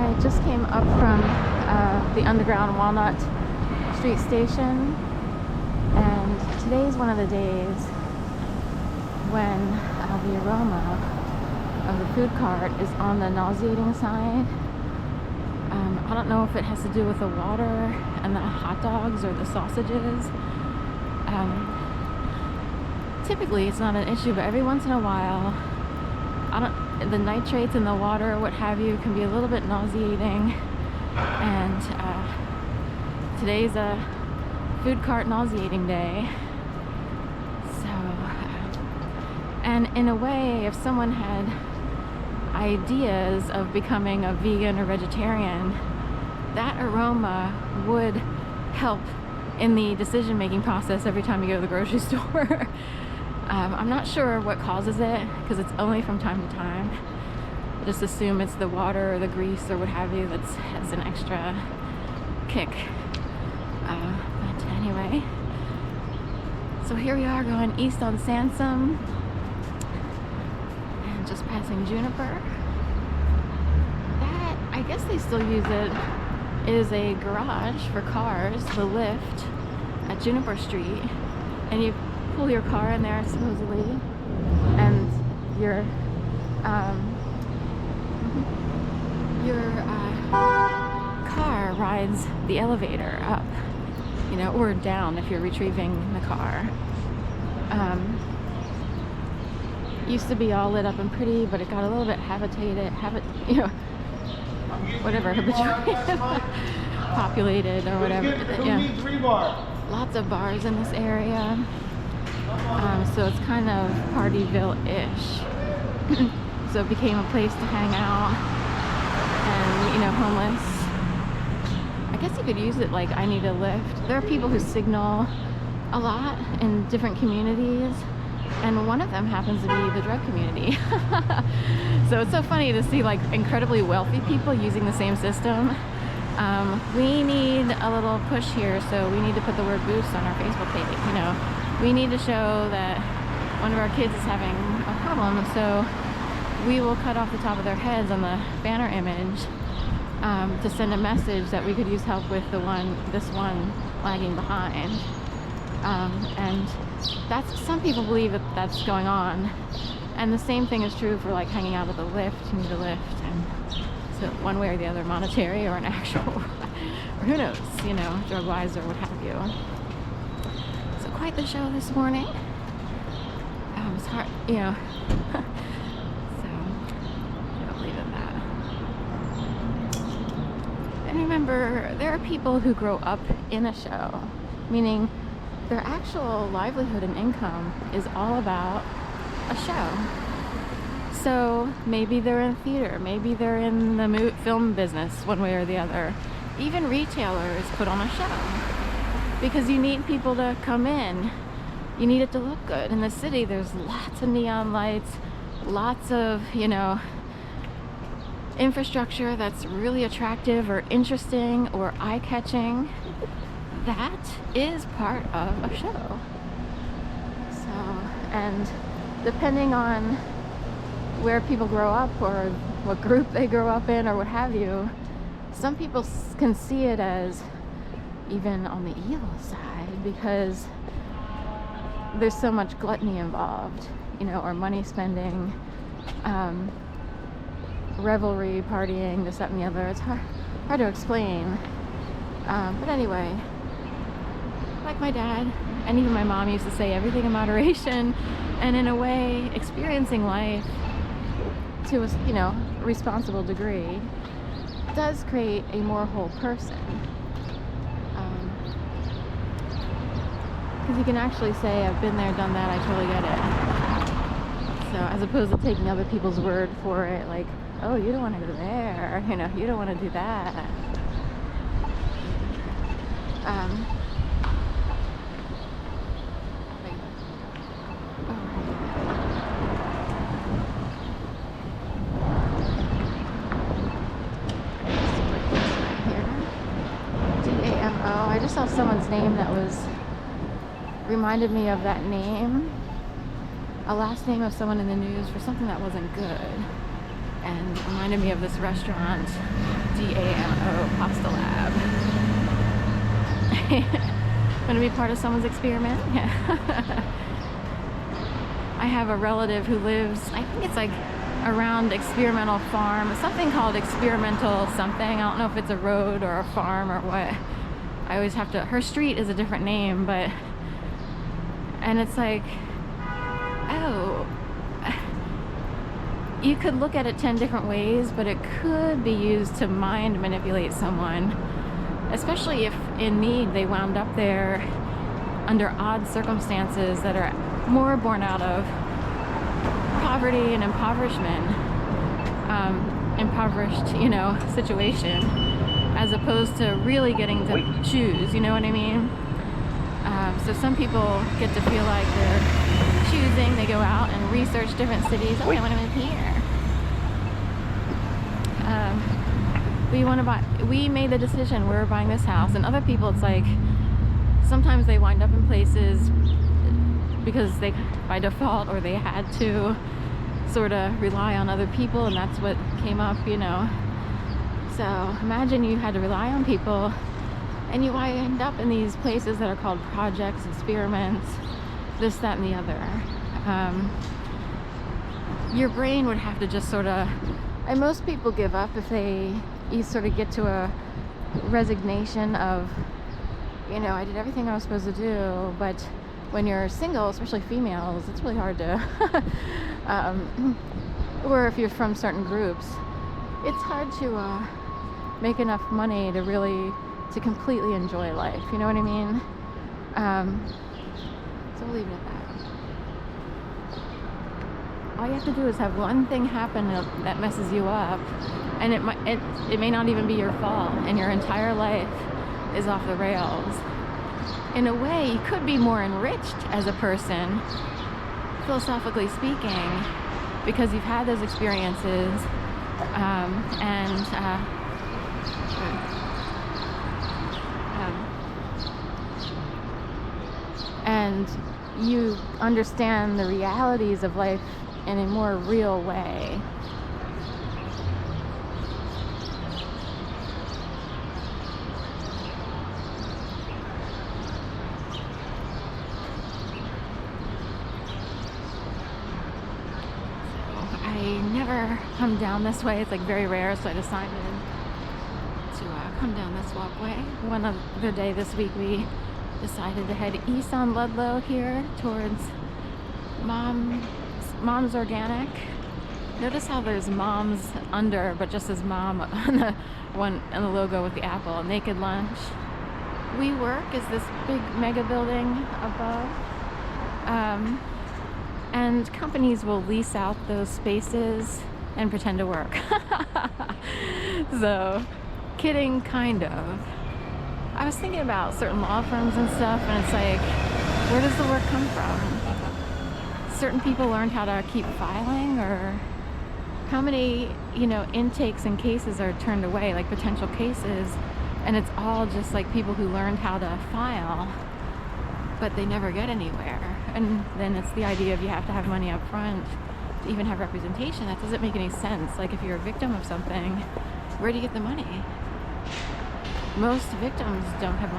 I just came up from the underground Walnut Street station, and today's one of the days when the aroma of the food cart is on the nauseating side. I don't know if it has to do with the water and the hot dogs or the sausages. Typically it's not an issue, but every once in a while, the nitrates in the water or what have you can be a little bit nauseating. And today's a food cart nauseating day. So, and in a way, if someone had ideas of becoming a vegan or vegetarian, that aroma would help in the decision-making process every time you go to the grocery store. I'm not sure what causes it, because it's only from time to time. Just assume it's the water or the grease or what have you that has an extra kick. But anyway, so here we are going east on Sansom and just passing Juniper. That, I guess they still use it, is a garage for cars, the lift at Juniper Street, and you pull your car in there supposedly, and your car rides the elevator up, or down if you're retrieving the car. Used to be all lit up and pretty, but it got a little bit habituated, populated or whatever. Yeah. Lots of bars in this area. So it's kind of Partyville-ish. So it became a place to hang out and, homeless. I guess you could use it like I need a lift. There are people who signal a lot in different communities, and one of them happens to be the drug community. So it's so funny to see like incredibly wealthy people using the same system. We need a little push here, so we need to put the word boost on our Facebook page. We need to show that one of our kids is having a problem, so we will cut off the top of their heads on the banner image to send a message that we could use help with this one lagging behind. And some people believe that that's going on, and the same thing is true for like hanging out at the lift. You need a lift, and so one way or the other, monetary or an actual, or who knows, drug wise or what have you. So quite the show this morning. It's hard, so I'll leave it at that. And remember, there are people who grow up in a show, meaning their actual livelihood and income is all about a show. So maybe they're in theater, maybe they're in the film business one way or the other. Even retailers put on a show because you need people to come in. You need it to look good. In the city, there's lots of neon lights, lots of, infrastructure that's really attractive or interesting or eye-catching. That is part of a show. So, and depending on where people grow up or what group they grow up in or what have you, some people can see it as even on the evil side because there's so much gluttony involved, or money spending, revelry, partying, this, that, and the other. It's hard to explain. But anyway, like my dad and even my mom used to say, everything in moderation, and in a way, experiencing life to a responsible degree does create a more whole person. Because you can actually say, I've been there, done that, I totally get it. So as opposed to taking other people's word for it, like, oh, you don't want to go there, you don't want to do that. I just saw someone's name that reminded me of that name, a last name of someone in the news for something that wasn't good. and reminded me of this restaurant, DAMO Pasta Lab. Want to be part of someone's experiment? Yeah. I have a relative who lives, I think it's like around Experimental Farm, something called Experimental something. I don't know if it's a road or a farm or what. I always have to, her street is a different name, but, and it's like, oh, you could look at it 10 different ways, but it could be used to mind manipulate someone, especially if in need they wound up there under odd circumstances that are more born out of poverty and impoverishment, impoverished, you know, situation, as opposed to really getting to choose, you know what I mean? So some people get to feel like they're choosing, they go out and research different cities. Oh, I want to move here. We made the decision, we're buying this house, and other people, it's like, sometimes they wind up in places because they, by default, or they had to sort of rely on other people, and that's what came up, you know. So imagine you had to rely on people, and you wind up in these places that are called projects, experiments, this, that, and the other. Your brain would have to just sort of, and most people give up if you sort of get to a resignation of, you know, I did everything I was supposed to do. But when you're single, especially females, it's really hard to or if you're from certain groups, it's hard to make enough money to really, to completely enjoy life, you know what I mean? So we'll leave it at that. All you have to do is have one thing happen that messes you up, and it may not even be your fault, and your entire life is off the rails. In a way, you could be more enriched as a person, philosophically speaking, because you've had those experiences, and you understand the realities of life in a more real way. I never come down this way. It's like very rare, so I decided to come down this walkway. One other day this week we decided to head east on Ludlow here towards Mom's Organic. Notice how there's Mom's under, but just as Mom on the one on the logo with the apple. Naked Lunch. WeWork is this big mega building above. And companies will lease out those spaces and pretend to work. So, kidding, kind of. I was thinking about certain law firms and stuff, and it's like, where does the work come from? Certain people learned how to keep filing, or how many, you know, intakes and cases are turned away, like potential cases, and it's all just like people who learned how to file, but they never get anywhere. And then it's the idea of you have to have money up front to even have representation. That doesn't make any sense. Like, if you're a victim of something, where do you get the money? Most victims don't have money.